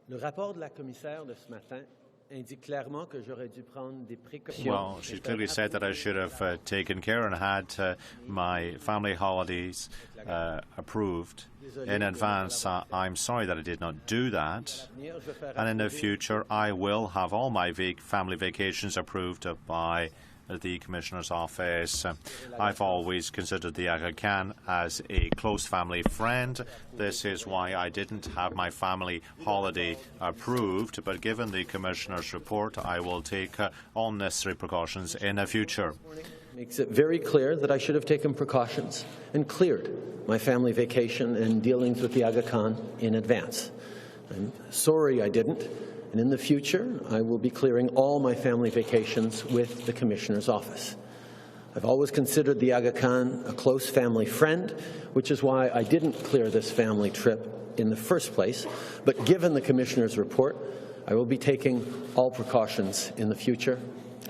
Le rapport de la commissaire de ce matin indique clairement que j'aurais dû prendre des précautions. Well, she clearly said that I should have taken care and had my family holidays approved in advance. I'm sorry that I did not do that. And in the future, I will have all my family vacations approved by the Commissioner's office. I've always considered the Aga Khan as a close family friend. This is why I didn't have my family holiday approved, but given the Commissioner's report, I will take all necessary precautions in the future. Makes it very clear that I should have taken precautions and cleared my family vacation and dealings with the Aga Khan in advance. I'm sorry I didn't. And in the future, I will be clearing all my family vacations with the Commissioner's office. I've always considered the Aga Khan a close family friend, which is why I didn't clear this family trip in the first place. But given the Commissioner's report, I will be taking all precautions in the future.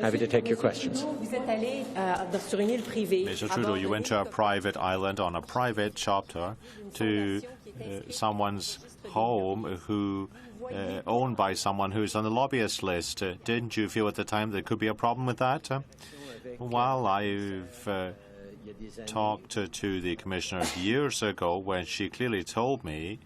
Happy to take your questions. Mr. Trudeau, you went to a private island on a private chopper to someone's home who owned by someone who's on the lobbyist list. Didn't you feel at the time there could be a problem with that? Well, I've talked to the Commissioner years ago when she clearly told me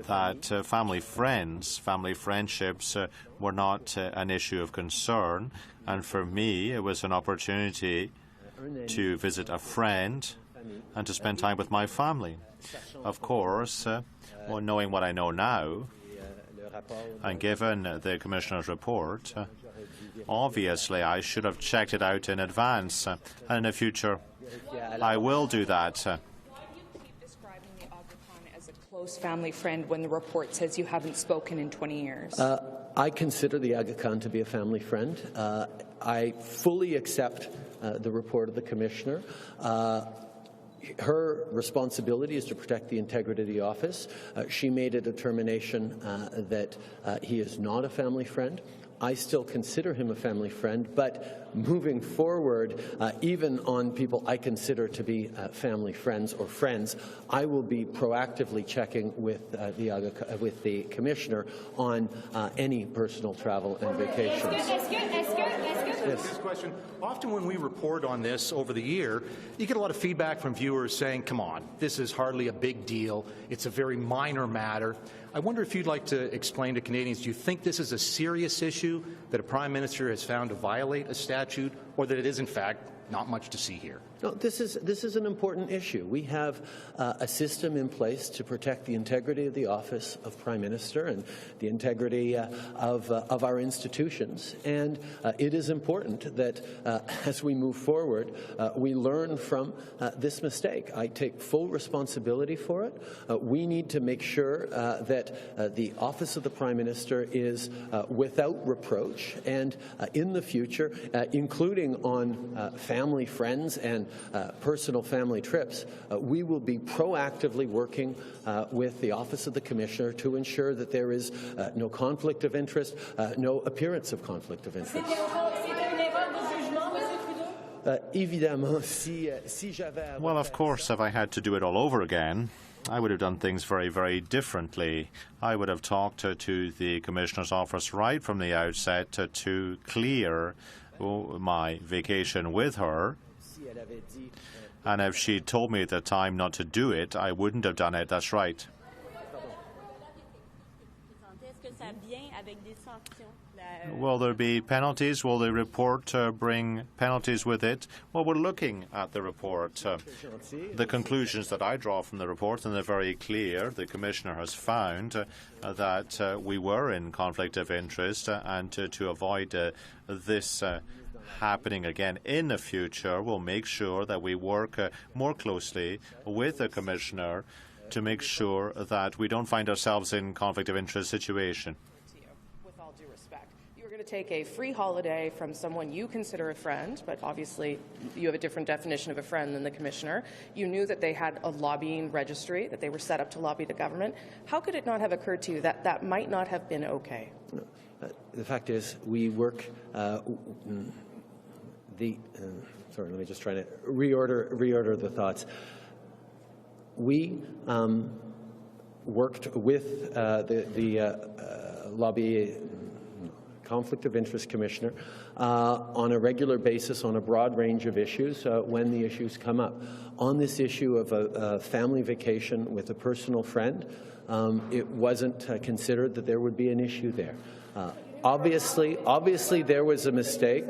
that family friendships were not an issue of concern. And for me, it was an opportunity to visit a friend and to spend time with my family. Of course, well, knowing what I know now, and given the Commissioner's report, obviously I should have checked it out in advance. And in the future, I will do that. Why do you keep describing the Aga Khan as a close family friend when the report says you haven't spoken in 20 years? I consider the Aga Khan to be a family friend. I fully accept the report of the Commissioner. Her responsibility is to protect the integrity of the office. She made a determination that he is not a family friend. I still consider him a family friend, but moving forward, even on people I consider to be family friends or friends, I will be proactively checking with the Commissioner on any personal travel and vacations. This question. Often when we report on this over the year, you get a lot of feedback from viewers saying, come on, this is hardly a big deal. It's a very minor matter. I wonder if you'd like to explain to Canadians, do you think this is a serious issue that a Prime Minister has found to violate a statute, or that it is, in fact, not much to see here? No, this is an important issue. We have a system in place to protect the integrity of the office of Prime Minister and the integrity of our institutions. And it is important that as we move forward, we learn from this mistake. I take full responsibility for it. We need to make sure that the office of the Prime Minister is without reproach, and in the future, including on family, friends, and personal family trips, we will be proactively working with the Office of the Commissioner to ensure that there is no conflict of interest, no appearance of conflict of interest. Well, of course, if I had to do it all over again, I would have done things very, very differently. I would have talked to the Commissioner's office right from the outset to clear my vacation with her. And if she told me at the time not to do it, I wouldn't have done it. That's right. Will there be penalties? Will the report bring penalties with it? Well, we're looking at the report. The conclusions that I draw from the report, and they're very clear. The Commissioner has found that we were in conflict of interest, and to avoid this happening again in the future, we'll make sure that we work more closely with the Commissioner to make sure that we don't find ourselves in conflict of interest situation. With all due respect, you're going to take a free holiday from someone you consider a friend, but obviously you have a different definition of a friend than the Commissioner. You knew that they had a lobbying registry, that they were set up to lobby the government. How could it not have occurred to you that that might not have been okay? The fact is, we work sorry, let me just try to reorder the thoughts. We worked with the conflict of interest commissioner on a regular basis on a broad range of issues when the issues come up. On this issue of a family vacation with a personal friend, it wasn't considered that there would be an issue there. Obviously, there was a mistake.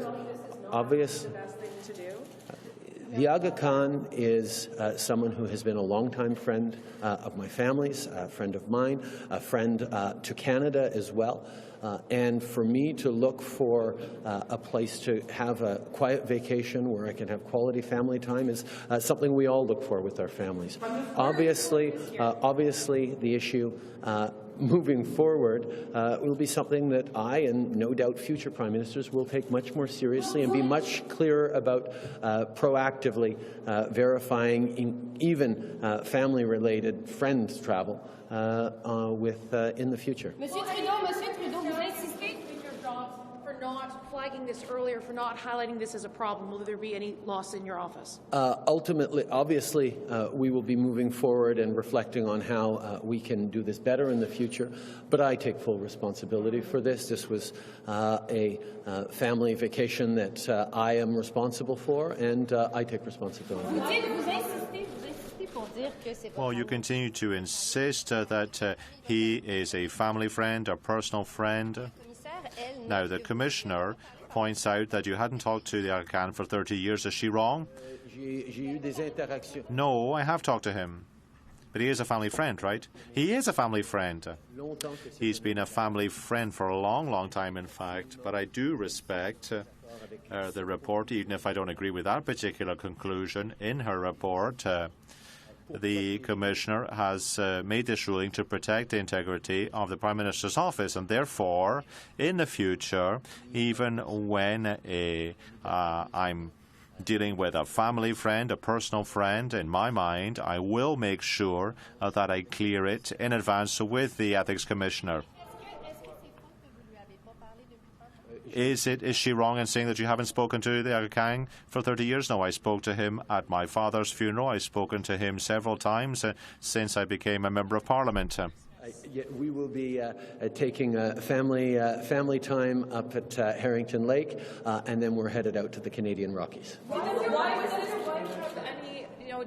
The Aga Khan is someone who has been a longtime friend of my family's, a friend of mine, a friend to Canada as well. And for me to look for a place to have a quiet vacation where I can have quality family time is something we all look for with our families. Obviously, the issue moving forward will be something that I, and no doubt future Prime Ministers, will take much more seriously and be much clearer about proactively verifying even family-related friends travel in the future. Monsieur Trudeau, vous insistez with your job for not flagging this earlier, for not highlighting this as a problem. Will there be any loss in your office? Ultimately, obviously, we will be moving forward and reflecting on how we can do this better in the future, but I take full responsibility for this. This was a family vacation that I am responsible for, and I take responsibility. Well, you continue to insist that he is a family friend, a personal friend. Now, the Commissioner points out that you hadn't talked to the Aga Khan for 30 years. Is she wrong? No, I have talked to him. But he is a family friend, right? He is a family friend. He's been a family friend for a long, long time, in fact. But I do respect the report, even if I don't agree with that particular conclusion in her report. The Commissioner has made this ruling to protect the integrity of the Prime Minister's office, and therefore, in the future, even when I'm dealing with a family friend, a personal friend, in my mind, I will make sure that I clear it in advance with the Ethics Commissioner. Is she wrong in saying that you haven't spoken to the Aga Khan for 30 years? No, I spoke to him at my father's funeral. I've spoken to him several times since I became a Member of Parliament. We will be taking family time up at Harrington Lake, and then we're headed out to the Canadian Rockies.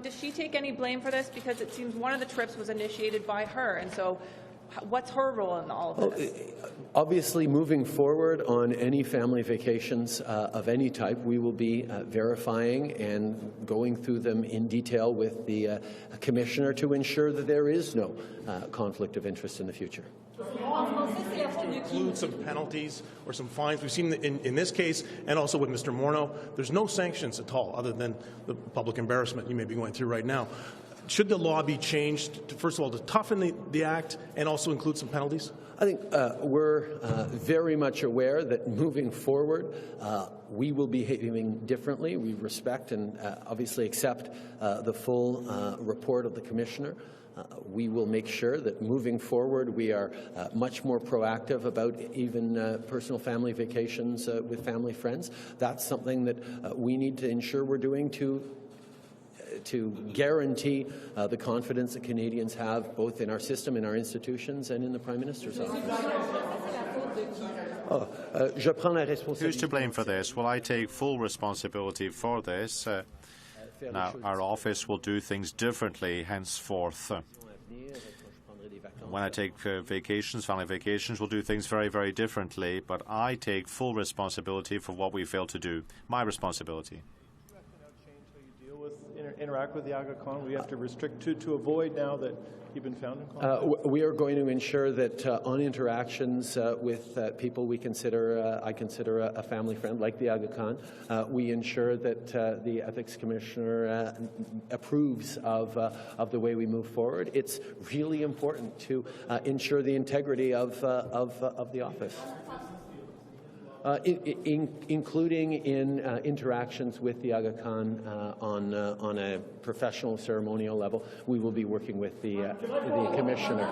Does she take any blame for this? Because it seems one of the trips was initiated by her, and so what's her role in all of this? Obviously, moving forward on any family vacations of any type, we will be verifying and going through them in detail with the Commissioner to ensure that there is no conflict of interest in the future. Include some penalties or some fines. We've seen in this case, and also with Mr. Morneau, there's no sanctions at all other than the public embarrassment you may be going through right now. Should the law be changed, first of all, to toughen the act and also include some penalties? I think we're very much aware that moving forward, we will be behaving differently. We respect and obviously accept the full report of the Commissioner. We will make sure that moving forward we are much more proactive about even personal family vacations with family friends. That's something that we need to ensure we're doing to guarantee the confidence that Canadians have both in our system, in our institutions, and in the Prime Minister's office. Who's to blame for this? Well, I take full responsibility for this. Now, our office will do things differently henceforth. When I take vacations, family vacations, we'll do things very, very differently, but I take full responsibility for what we failed to do. My responsibility. Interact with the Aga Khan? We have to restrict to avoid now that you've been found in conflict? We are going to ensure that on interactions with people we consider, I consider a family friend, like the Aga Khan, we ensure that the Ethics Commissioner approves of the way we move forward. It's really important to ensure the integrity of the office. Including in interactions with the Aga Khan on a professional ceremonial level. We will be working with the Commissioner.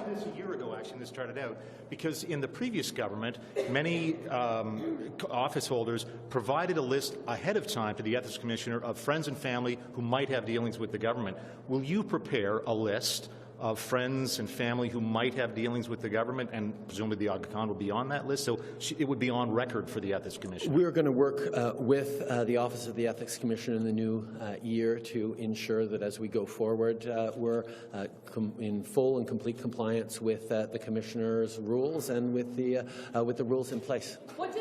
This a year ago, actually, this started out, because in the previous government, many office holders provided a list ahead of time to the Ethics Commissioner of friends and family who might have dealings with the government. Will you prepare a list of friends and family who might have dealings with the government, and presumably the Aga Khan will be on that list, so it would be on record for the Ethics Commission. We're going to work with the Office of the Ethics Commission in the new year to ensure that as we go forward, we're in full and complete compliance with the Commissioner's rules and with the rules in place. What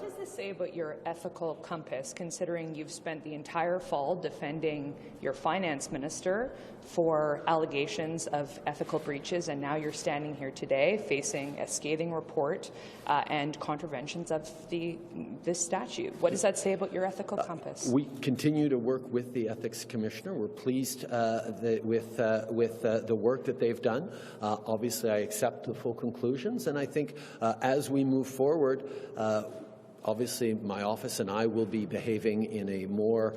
does this say about your ethical compass, considering you've spent the entire fall defending your finance minister for allegations of ethical breaches, and now you're standing here today facing a scathing report and contraventions of this statute? What does that say about your ethical compass? We continue to work with the Ethics Commissioner. We're pleased with the work that they've done. Obviously, I accept the full conclusions, and I think as we move forward, obviously, my office and I will be behaving in a more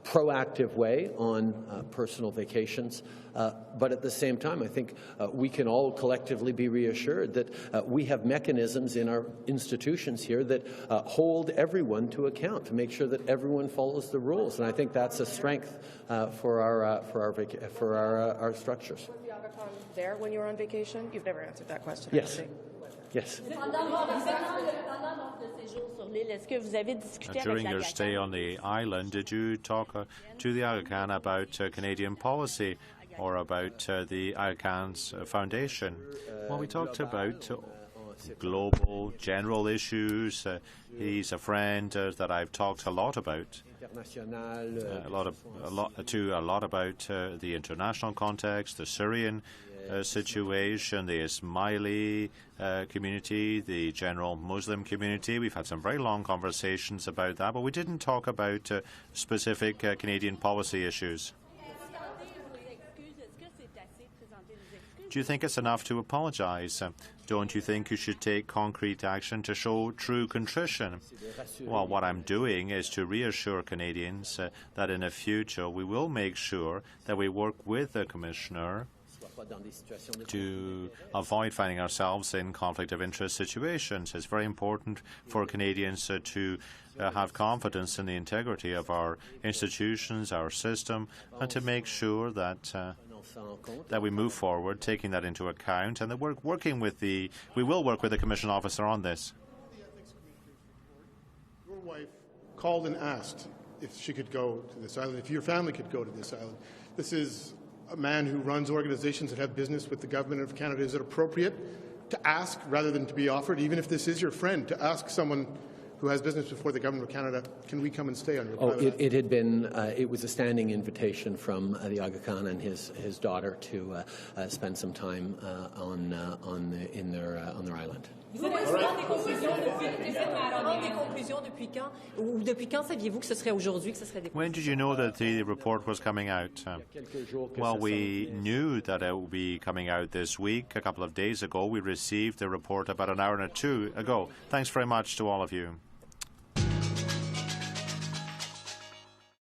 proactive way on personal vacations. But at the same time, I think we can all collectively be reassured that we have mechanisms in our institutions here that hold everyone to account to make sure that everyone follows the rules. And I think that's a strength for our structures. Was the Aga Khan there when you were on vacation? You've never answered that question. Yes. Yes. During your stay on the island, did you talk to the Aga Khan about Canadian policy or about the Aga Khan's foundation? Well, we talked about global, general issues. He's a friend that I've talked a lot about. A lot about the international context, the Syrian situation, the Ismaili community, the general Muslim community. We've had some very long conversations about that, but we didn't talk about specific Canadian policy issues. Do you think it's enough to apologize? Don't you think you should take concrete action to show true contrition? Well, what I'm doing is to reassure Canadians that in the future we will make sure that we work with the Commissioner to avoid finding ourselves in conflict of interest situations. It's very important for Canadians to have confidence in the integrity of our institutions, our system, and to make sure that we move forward, taking that into account, and that we will work with the Commission officer on this. Your wife called and asked if she could go to this island, if your family could go to this island. This is a man who runs organizations that have business with the government of Canada. Is it appropriate to ask, rather than to be offered, even if this is your friend, to ask someone who has business before the government of Canada, can we come and stay on your private island? It was a standing invitation from the Aga Khan and his daughter to spend some time on their island. When did you know that the report was coming out? Well, we knew that it would be coming out this week. A couple of days ago, we received the report about an hour and two ago. Thanks very much to all of you.